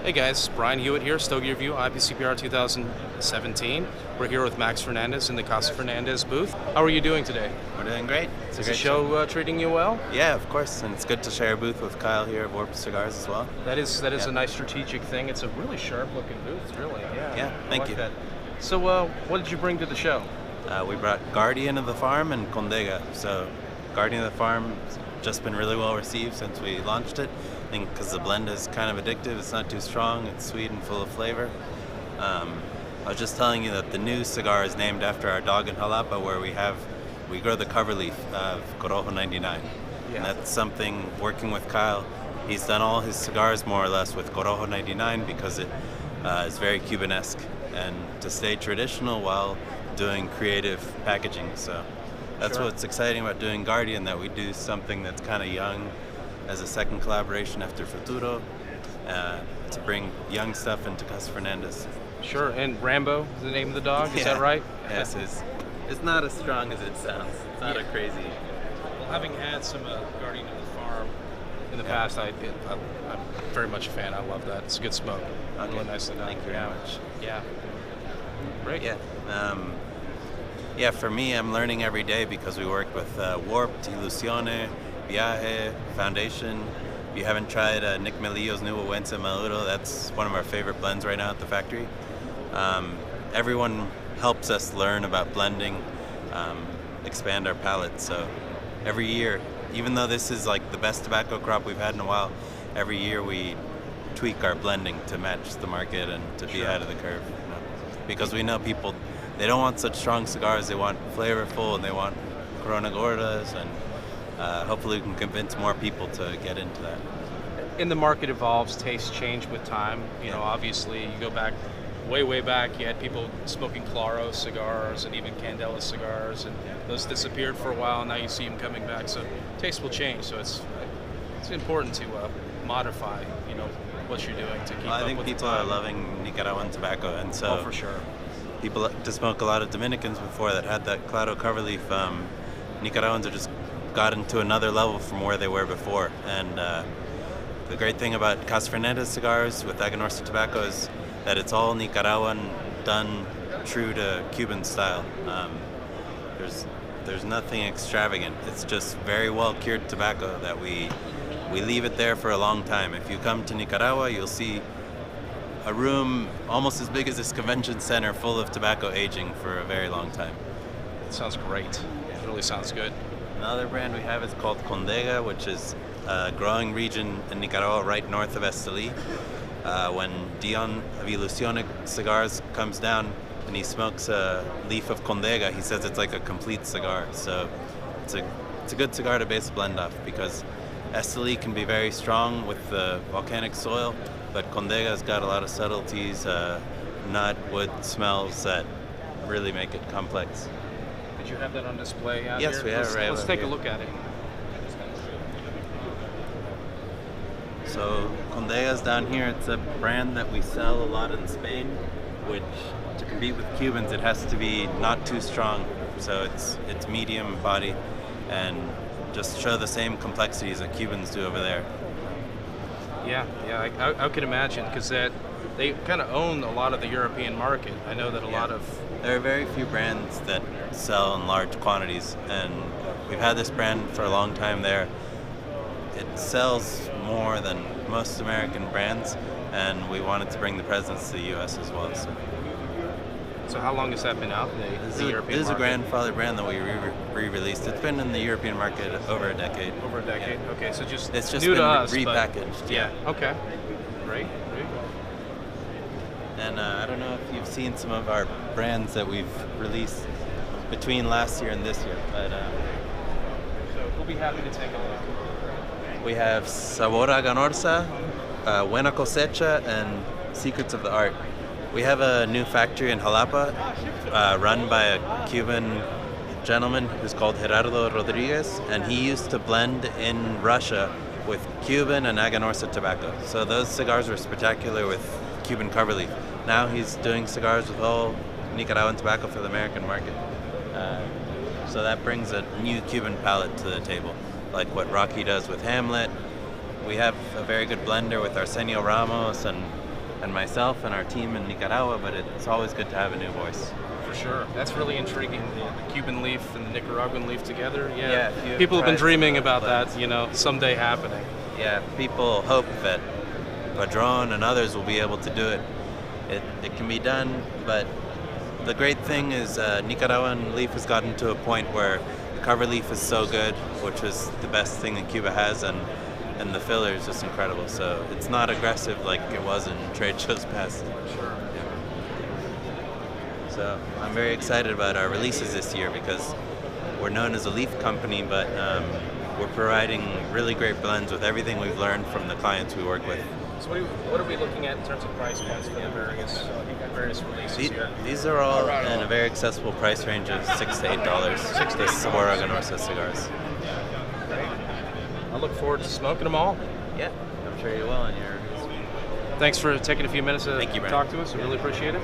Hey guys, Brian Hewitt here, Stogie Review, IPCPR 2017. We're here with Max Fernandez in the Casa Fernandez booth. How are you doing today? We're doing great. It's a Is the great show treating you well? Yeah, of course, and it's good to share a booth with Kyle here at Warp Cigars as well. That is a nice strategic thing. It's a really sharp looking booth, really. Yeah, thank you. That. So, what did you bring to the show? We brought Guardian of the Farm and Condega. So, Guardian of the Farm has just been really well received since we launched it. I think because the blend is kind of addictive. It's not too strong. It's sweet and full of flavor. I was just telling you that the new cigar is named after our dog in Jalapa, where we grow the cover leaf of Corojo 99. Yeah. And that's something, working with Kyle, he's done all his cigars more or less with Corojo 99 because it is very Cubanesque and to stay traditional while doing creative packaging. So that's Sure. what's exciting about doing Guardian, that we do something that's kind of young as a second collaboration after Futuro to bring young stuff into Casa Fernandez. Sure, and Rambo is the name of the dog, is that right? Yes, it's not as strong as it sounds. It's not a crazy. Well, having had some Guardian of the Farm in the past, I'm very much a fan. I love that. It's a good smoke. Okay. Really nicely done. Thank you very much. Yeah. Great. Yeah, for me, I'm learning every day because we work with Warped, Ilusione, Viaje, Foundation. If you haven't tried Nick Melillo's new Owensa Maduro, that's one of our favorite blends right now at the factory. Everyone helps us learn about blending, expand our palate. So every year, even though this is like the best tobacco crop we've had in a while, every year we tweak our blending to match the market and to be ahead of the curve. You know? Because we know people, they don't want such strong cigars. They want flavorful and they want Corona Gordas, and hopefully we can convince more people to get into that. And the market evolves, tastes change with time. You know, obviously, you go back, way back, you had people smoking Claro cigars and even Candela cigars, and those disappeared for a while, and now you see them coming back. So taste will change. So it's important to modify, you know, what you're doing to keep up with the time. I think people are loving Nicaraguan tobacco, and so for sure. people like to smoke a lot of Dominicans before that had that Claro cover leaf. Nicaraguans are just gotten to another level from where they were before, and the great thing about Casa Fernandez cigars with Aganorsa tobacco is that it's all Nicaraguan, done true to Cuban style. There's nothing extravagant. It's just very well cured tobacco that we leave it there for a long time. If you come to Nicaragua, you'll see a room almost as big as this convention center full of tobacco aging for a very long time. It sounds great. It really sounds good. Another brand we have is called Condega, which is a growing region in Nicaragua right north of Esteli. When Dion of Ilusione Cigars comes down and he smokes a leaf of Condega, he says it's like a complete cigar. So it's a good cigar to base a blend off because Esteli can be very strong with the volcanic soil, but Condega's got a lot of subtleties, nut, wood smells that really make it complex. Did you have that on display out Yes, here? we have it right Let's over take a here. look at it. So Condega's down here. It's a brand that we sell a lot in Spain, which to compete with Cubans, it has to be not too strong. So it's medium body and just show the same complexities that Cubans do over there. Yeah, I could imagine because they kind of own a lot of the European market. I know that a lot of There are very few brands that sell in large quantities, and we've had this brand for a long time there. It sells more than most American brands, and we wanted to bring the presence to the U.S. as well. So how long has that been out in the European market? This is a grandfather brand that we re-released. It's been in the European market over a decade. Over a decade. Yeah. Okay, so It's just new been to us, repackaged. But yeah. Okay. Great. And I don't know if you've seen some of our brands that we've released between last year and this year, but So we'll be happy to take a look. we have Sabor Aganorsa, Buena Cosecha, and Secrets of the Art. We have a new factory in Jalapa run by a Cuban gentleman who's called Gerardo Rodriguez, and he used to blend in Russia with Cuban and Aganorsa tobacco. So those cigars were spectacular with Cuban cover leaf. Now he's doing cigars with all Nicaraguan tobacco for the American market. So that brings a new Cuban palate to the table, like what Rocky does with Hamlet. We have a very good blender with Arsenio Ramos and and myself and our team in Nicaragua, but it's always good to have a new voice. For sure. That's really intriguing, the Cuban leaf and the Nicaraguan leaf together. Yeah, People have been dreaming about that, you know, someday happening. Yeah, people hope that Padron and others will be able to do it. It can be done, but the great thing is Nicaraguan leaf has gotten to a point where the cover leaf is so good, which is the best thing that Cuba has, and the filler is just incredible. So it's not aggressive like it was in trade shows past. Sure. So I'm very excited about our releases this year because we're known as a leaf company, but we're providing really great blends with everything we've learned from the clients we work with. So what are we looking at in terms of price points for the various releases here? These are all in a very accessible price range of $6 to $8. The Sabor Aganorsa cigars. Great. I look forward to smoking them all. Yeah, I'm sure you will. Thanks for taking a few minutes to Thank you, talk to us. I really appreciate it.